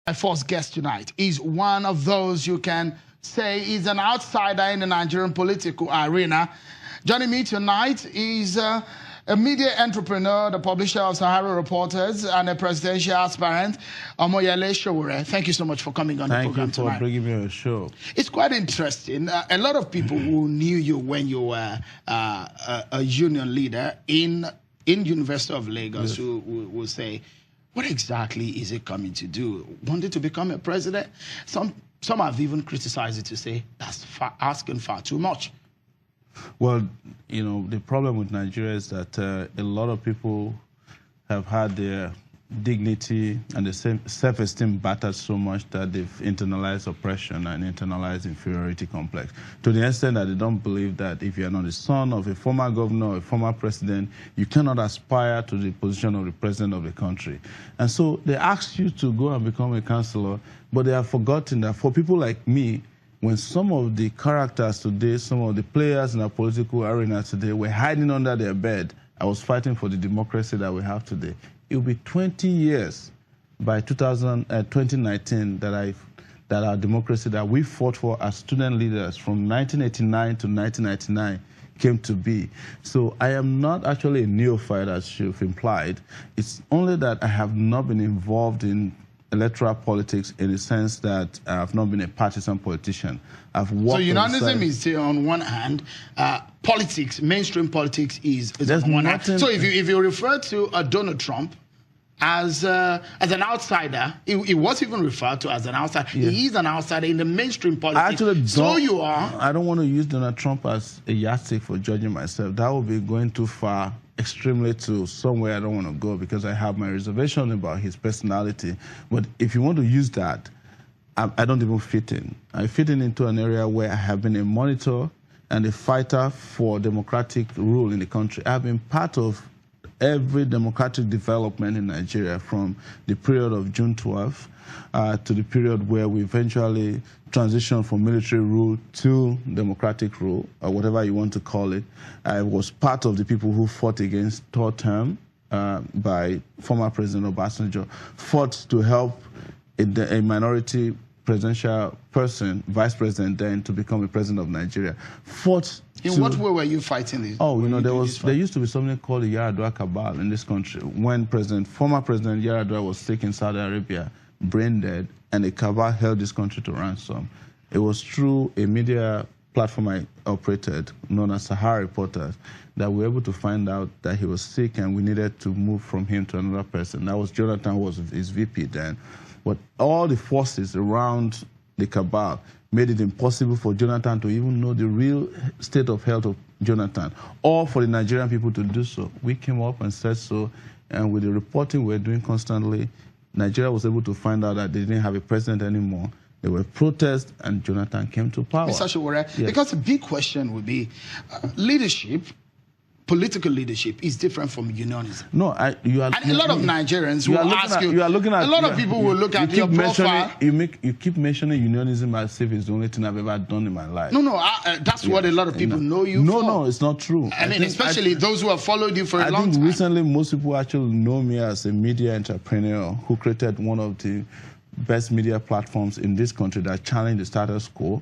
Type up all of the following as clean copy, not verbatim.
My first guest tonight is one of those you can say is an outsider in the Nigerian political arena. Joining me tonight is a media entrepreneur, the publisher of Sahara Reporters, and a presidential aspirant, Omoyele Sowore. Thank you so much for coming on the program tonight. Thank you for bringing me on the show. It's quite interesting. A lot of people who knew you when you were a union leader in University of Lagos who will say, what exactly is it coming to do? Wanted to become a president? Some have even criticized it to say that's asking far too much. Well, you know, the problem with Nigeria is that a lot of people have had their dignity and the self-esteem battered so much that they've internalized oppression and internalized inferiority complex, to the extent that they don't believe that if you're not the son of a former governor or a former president, you cannot aspire to the position of the president of the country. And so they ask you to go and become a councillor, but they have forgotten that for people like me, when some of the characters today, some of the players in our political arena today were hiding under their bed, I was fighting for the democracy that we have today. It will be 20 years by 2019 that our democracy that we fought for as student leaders from 1989 to 1999 came to be. So I am not actually a neophyte, as you've implied. It's only that I have not been involved in electoral politics in the sense that I have not been a partisan politician. I've worked. So unionism is on one hand, politics, mainstream politics is on one hand. So if you refer to Donald Trump as an outsider, he was even referred to as an outsider. Yeah. He is an outsider in the mainstream politics. I don't want to use Donald Trump as a yardstick for judging myself. That would be going too far, extremely to somewhere I don't want to go, because I have my reservation about his personality. But if you want to use that, I don't even fit in. I fit in into an area where I have been a monitor and a fighter for democratic rule in the country. I've been part of every democratic development in Nigeria, from the period of June 12 to the period where we eventually transitioned from military rule to democratic rule, or whatever you want to call it. I was part of the people who fought against third term by former President Obasanjo, fought to help a minority presidential person, vice president then, to become a president of Nigeria. In what way were you fighting this? Oh, you know, there used to be something called the Yaradua cabal in this country. When former President Yaradua was sick in Saudi Arabia, brain dead, and a cabal held this country to ransom. It was through a media platform I operated, known as Sahara Reporters, that we were able to find out that he was sick and we needed to move from him to another person. That was Jonathan, who was his VP then. But all the forces around the cabal made it impossible for Jonathan to even know the real state of health of Jonathan, or for the Nigerian people to do so. We came up and said so, and with the reporting we're doing constantly, Nigeria was able to find out that they didn't have a president anymore. There were protests, and Jonathan came to power. Mr. Sowore, yes. Because the big question would be leadership. Political leadership is different from unionism. No, you are. And a lot of Nigerians will ask you. A lot of people will look at your profile. You keep mentioning unionism as if it's the only thing I've ever done in my life. No, that's what a lot of people know you for. No, it's not true. I mean, especially those who have followed you for a long time. I think recently most people actually know me as a media entrepreneur who created one of the best media platforms in this country that challenged the status quo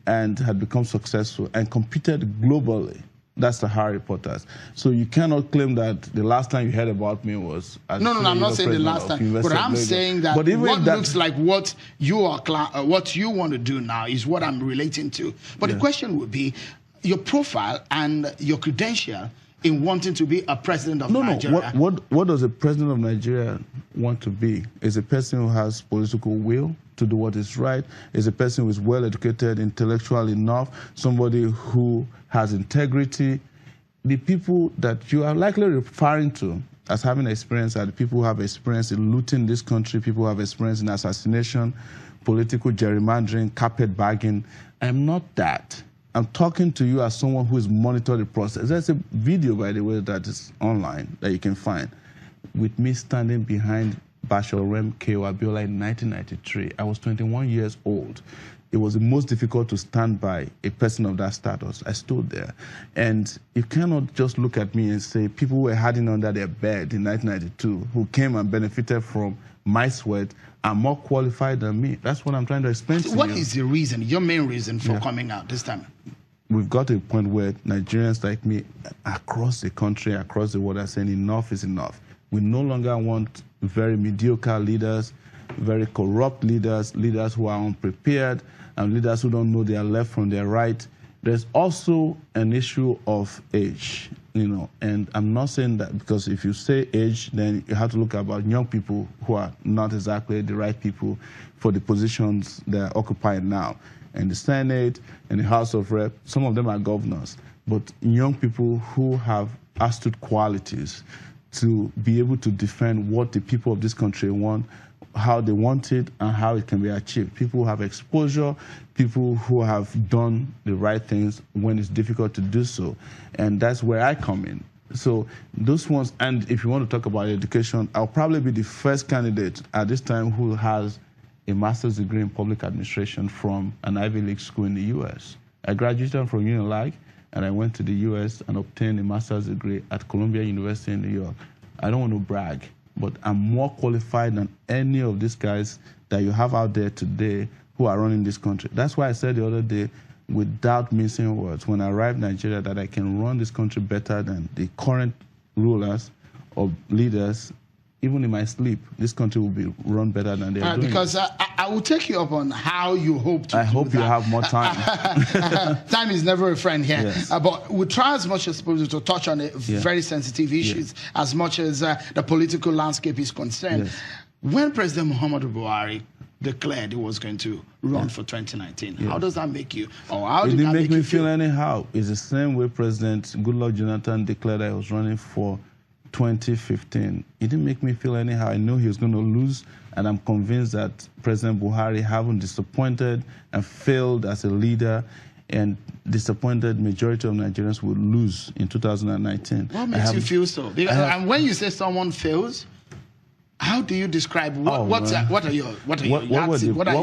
and had become successful and competed globally. That's the Sahara Reporters. So you cannot claim that the last time you heard about me was... No, I'm not saying the last time. But I'm saying that what looks like what you want to do now is what I'm relating to. But the question would be your profile and your credential in wanting to be a president of Nigeria. What does a president of Nigeria want to be? Is a person who has political will to do what is right, is a person who is well educated, intellectual enough, somebody who has integrity. The people that you are likely referring to as having experience are the people who have experience in looting this country, people who have experience in assassination, political gerrymandering, carpetbagging. I'm not that. I'm talking to you as someone who has monitored the process. There's a video, by the way, that is online that you can find with me standing behind Bashorem K.O. Abiola in 1993. I was 21 years old. It was the most difficult to stand by a person of that status. I stood there. And you cannot just look at me and say people were hiding under their bed in 1992 who came and benefited from my sweat are more qualified than me. That's what I'm trying to explain to you. What is the reason, your main reason for coming out this time? We've got to a point where Nigerians like me across the country, across the world are saying enough is enough. We no longer want very mediocre leaders, very corrupt leaders, leaders who are unprepared, and leaders who don't know their left from their right. There's also an issue of age, you know, and I'm not saying that because if you say age, then you have to look about young people who are not exactly the right people for the positions they're occupying now. In the Senate, in the House of Rep, some of them are governors, but young people who have astute qualities to be able to defend what the people of this country want, how they want it, and how it can be achieved. People who have exposure, people who have done the right things when it's difficult to do so. And that's where I come in. So those ones, and if you want to talk about education, I'll probably be the first candidate at this time who has a master's degree in public administration from an Ivy League school in the U.S. I graduated from Unilag, and I went to the U.S. and obtained a master's degree at Columbia University in New York. I don't want to brag, but I'm more qualified than any of these guys that you have out there today who are running this country. That's why I said the other day, without missing words, when I arrived in Nigeria, that I can run this country better than the current rulers or leaders. Even in my sleep, this country will be run better than they are doing. Because I will take you up on how you hope to I hope you have more time. Time is never a friend here. Yes. But we'll try as much as possible to touch on very sensitive issues as much as the political landscape is concerned. Yes. When President Muhammadu Buhari declared he was going to run for 2019, how does that make you? Or how did it didn't that make me you feel anyhow. It's the same way President Goodluck Jonathan declared that he was running for 2015. It didn't make me feel anyhow. I knew he was going to lose, and I'm convinced that President Buhari, having disappointed and failed as a leader and disappointed majority of Nigerians, will lose in 2019. What makes you feel so? And when you say someone fails, how do you describe what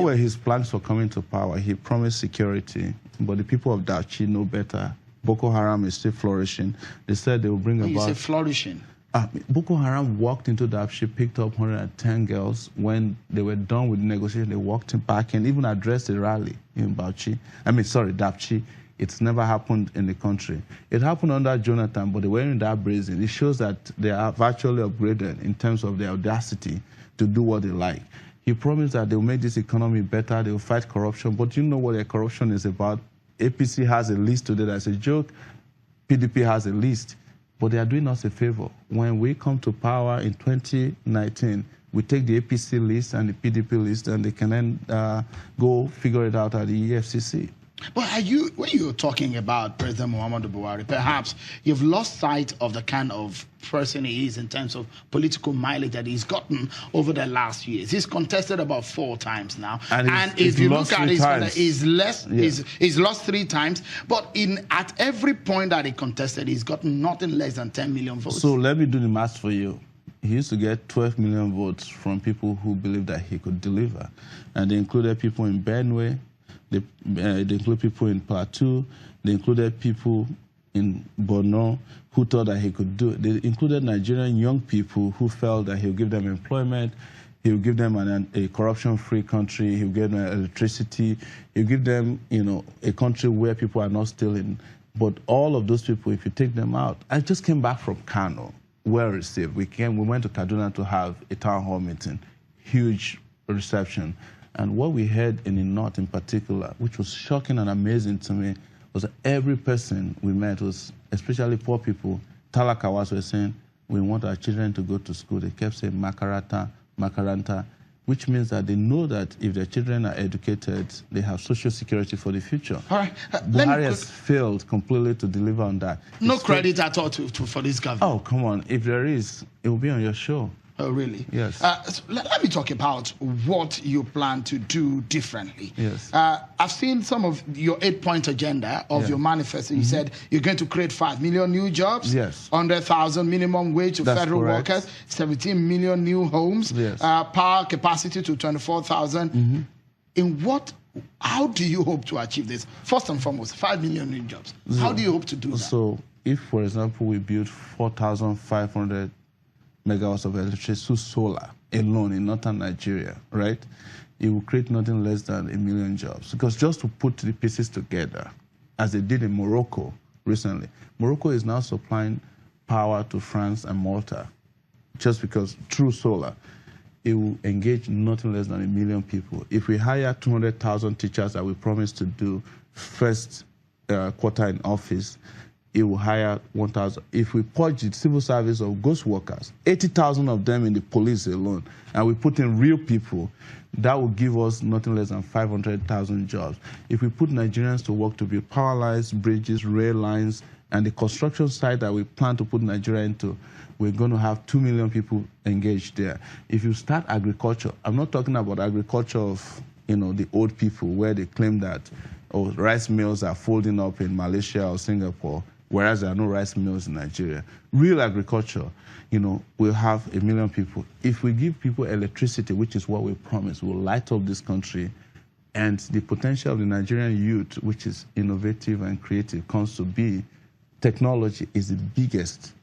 were his plans for coming to power? He promised security, but the people of Dachi know better. Boko Haram is still flourishing. They said they will bring about... You say flourishing? Boko Haram walked into Dapchi, picked up 110 girls. When they were done with the negotiation, they walked back and even addressed a rally in Dapchi. It's never happened in the country. It happened under Jonathan, but they weren't that brazen. It shows that they are virtually upgraded in terms of their audacity to do what they like. He promised that they will make this economy better, they will fight corruption, but you know what their corruption is about. APC has a list today that's a joke. PDP has a list. But they are doing us a favor. When we come to power in 2019, we take the APC list and the PDP list, and they can then go figure it out at the EFCC. But when you're talking about President Muhammadu Buhari, perhaps you've lost sight of the kind of person he is in terms of political mileage that he's gotten over the last years. He's contested about 4 times now. And if you look at it, he's lost 3 times. But at every point that he contested, he's gotten nothing less than 10 million votes. So let me do the math for you. He used to get 12 million votes from people who believed that he could deliver. And they included people in Benue, they include people in Plateau. They included people in Borno who thought that he could do it. They included Nigerian young people who felt that he would give them employment, he would give them a corruption-free country, he would give them electricity, he would give them, a country where people are not stealing. But all of those people, if you take them out, I just came back from Kano, well received. We went to Kaduna to have a town hall meeting, huge reception. And what we heard in the North in particular, which was shocking and amazing to me, was that every person we met was, especially poor people, Talakawas were saying, we want our children to go to school. They kept saying Makaranta, Makaranta, which means that they know that if their children are educated, they have social security for the future. All right. Buhari has failed completely to deliver on that. No credit at all for this government. Oh, come on. If there is, it will be on your show. Oh, really? Yes. So let me talk about what you plan to do differently. Yes. I've seen some of your 8-point agenda of your manifesto. You said you're going to create 5 million new jobs, yes, 100,000 minimum wage to federal workers, 17 million new homes, yes, power capacity to 24,000. How do you hope to achieve this? First and foremost, 5 million new jobs. How do you hope to do that? So if, for example, we build 4,500 megawatts of electricity through solar alone in northern Nigeria, right? It will create nothing less than 1 million jobs. Because just to put the pieces together, as they did in Morocco recently, Morocco is now supplying power to France and Malta, just because through solar, it will engage nothing less than 1 million people. If we hire 200,000 teachers that we promised to do first quarter in office, it will hire 1,000. If we purge the civil service of ghost workers, 80,000 of them in the police alone, and we put in real people, that will give us nothing less than 500,000 jobs. If we put Nigerians to work to build power lines, bridges, rail lines, and the construction site that we plan to put Nigeria into, we're going to have 2 million people engaged there. If you start agriculture, I'm not talking about agriculture of, the old people where they claim that rice mills are folding up in Malaysia or Singapore, whereas there are no rice mills in Nigeria. Real agriculture, we'll have 1 million people. If we give people electricity, which is what we promised, we'll light up this country, and the potential of the Nigerian youth, which is innovative and creative, comes to be, technology is the biggest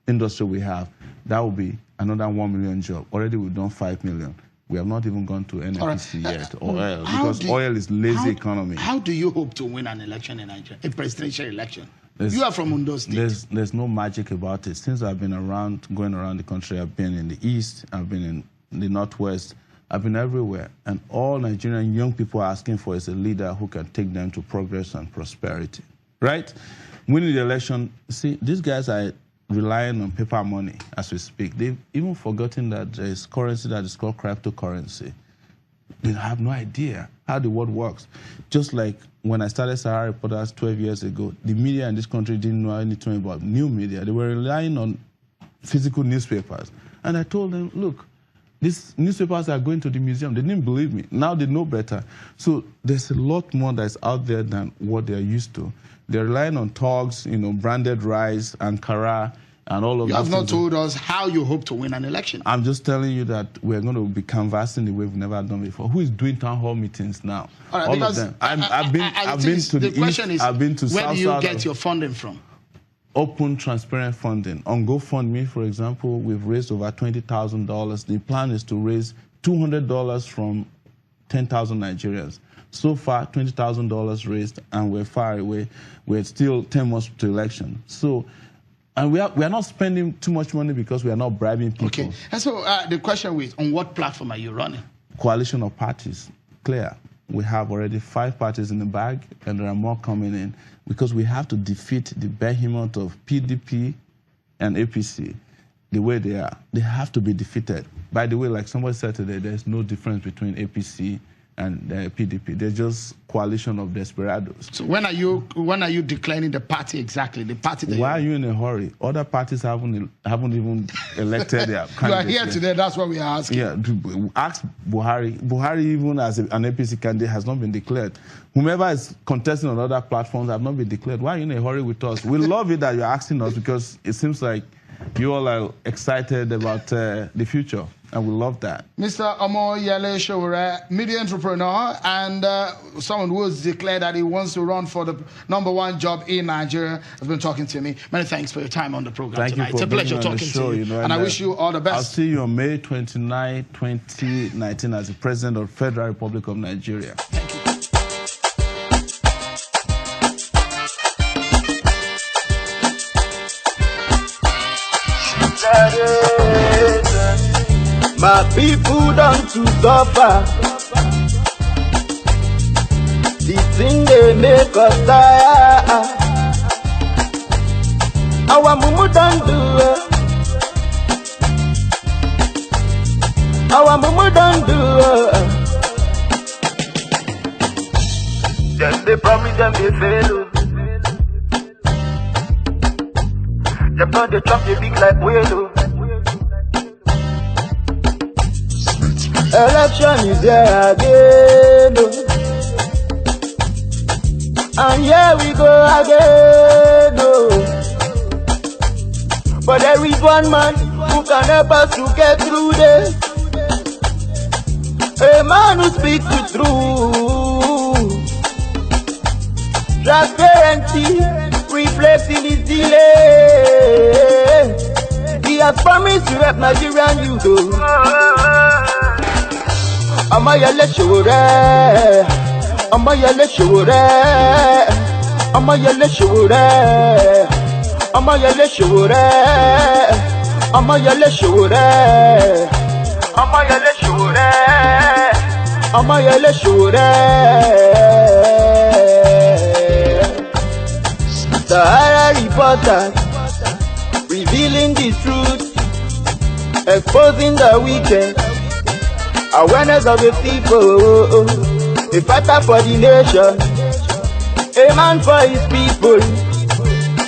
industry we have. That will be another 1 million jobs. Already we've done 5 million. We have not even gone to NNPC yet, or oil, because oil is lazy economy. How do you hope to win an election in Nigeria, a presidential election? You are from Ondo State. There's no magic about it. Since I've been going around the country, I've been in the East, I've been in the Northwest, I've been everywhere. And all Nigerian young people are asking for is a leader who can take them to progress and prosperity, right? Winning the election, see, these guys are relying on paper money as we speak. They've even forgotten that there is currency that is called cryptocurrency. They have no idea how the world works. Just like when I started Sahara Reporters 12 years ago, the media in this country didn't know anything about new media. They were relying on physical newspapers. And I told them, look, these newspapers are going to the museum. They didn't believe me. Now they know better. So there's a lot more that's out there than what they're used to. They're relying on togs, branded rice, Ankara, and all of that. You have not told us how you hope to win an election. I'm just telling you that we're going to be canvassing the way we've never done before. Who is doing town hall meetings now? All of them. I've been to the question East, is, I've been to where South. do you get your funding from? Open, transparent funding. On GoFundMe, for example, we've raised over $20,000. The plan is to raise $200 from 10,000 Nigerians. So far, $20,000 raised, and we're far away. We're still 10 months to election. So, and we are not spending too much money because we are not bribing people. Okay. And so the question is, on what platform are you running? Coalition of parties. Clear. We have already 5 parties in the bag, and there are more coming in, because we have to defeat the behemoth of PDP and APC the way they are. They have to be defeated. By the way, like somebody said today, there's no difference between APC and PDP. They're just coalition of desperados. So when are you declaring the party exactly? The party that Why are you in a hurry? Other parties haven't even elected their candidates. You are here today, that's what we are asking. Yeah, ask Buhari. Buhari, even as an APC candidate, has not been declared. Whomever is contesting on other platforms have not been declared. Why are you in a hurry with us? We love it that you're asking us, because it seems like you all are excited about the future, and we love that. Mr. Omoyele Sowore, media entrepreneur, and someone who has declared that he wants to run for the #1 job in Nigeria, has been talking to me. Many thanks for your time on the program tonight. It's a pleasure talking to you, and I wish you all the best. I'll see you on May 29, 2019 as the President of the Federal Republic of Nigeria. Thank you. My people don't to suffer. The thing they make us tire. Our mumu don't do it. Our mumu don't do it. Them they promise, them they fail. Them not they chop they big like whale. Election is there again, and here we go again. But there is one man who can help us to get through this. A man who speaks the truth. Transparency reflects in his delay. He has promised to help Nigerian youth. Omoyele Sowore, Omoyele Sowore, Omoyele Sowore, Omoyele Sowore, Omoyele Sowore, Omoyele Sowore, Omoyele Sowore. Sahara reporter revealing the truth, exposing the wicked, awareness of the people, a fighter for the nation, a man for his people,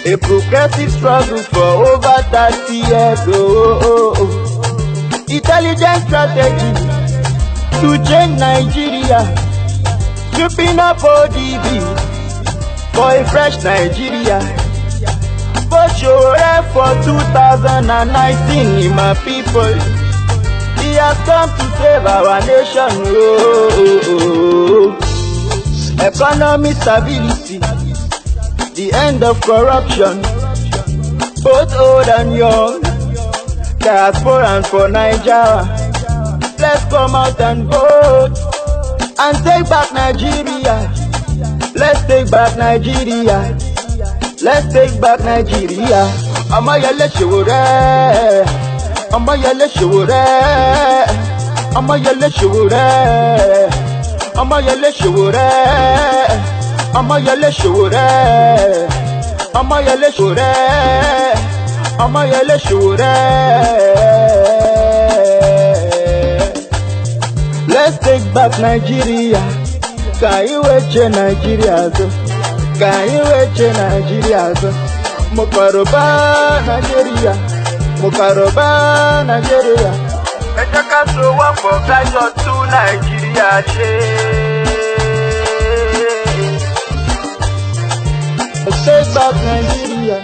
a progressive struggle for over 30 years. Intelligent strategy to change Nigeria, sweeping up ODB for a fresh Nigeria. But Sowore for 2019, my people, he has come to save our nation. Economic stability, the end of corruption, both old and young, diaspora and for Nigeria. Let's come out and vote and take back Nigeria. Let's take back Nigeria. Let's take back Nigeria. Omoyele Sowore, Omoyele Sowore, Omoyele Sowore, Omoyele Sowore, Omoyele Sowore, Omoyele Sowore, Omoyele Sowore. Let's take back Nigeria. Can you wait Nigeria? Can you wait Nigeria? Mukaroba Nigeria, Mukaroba Nigeria. Ejaka so work for guys to Nigeria. Let's take back Nigeria.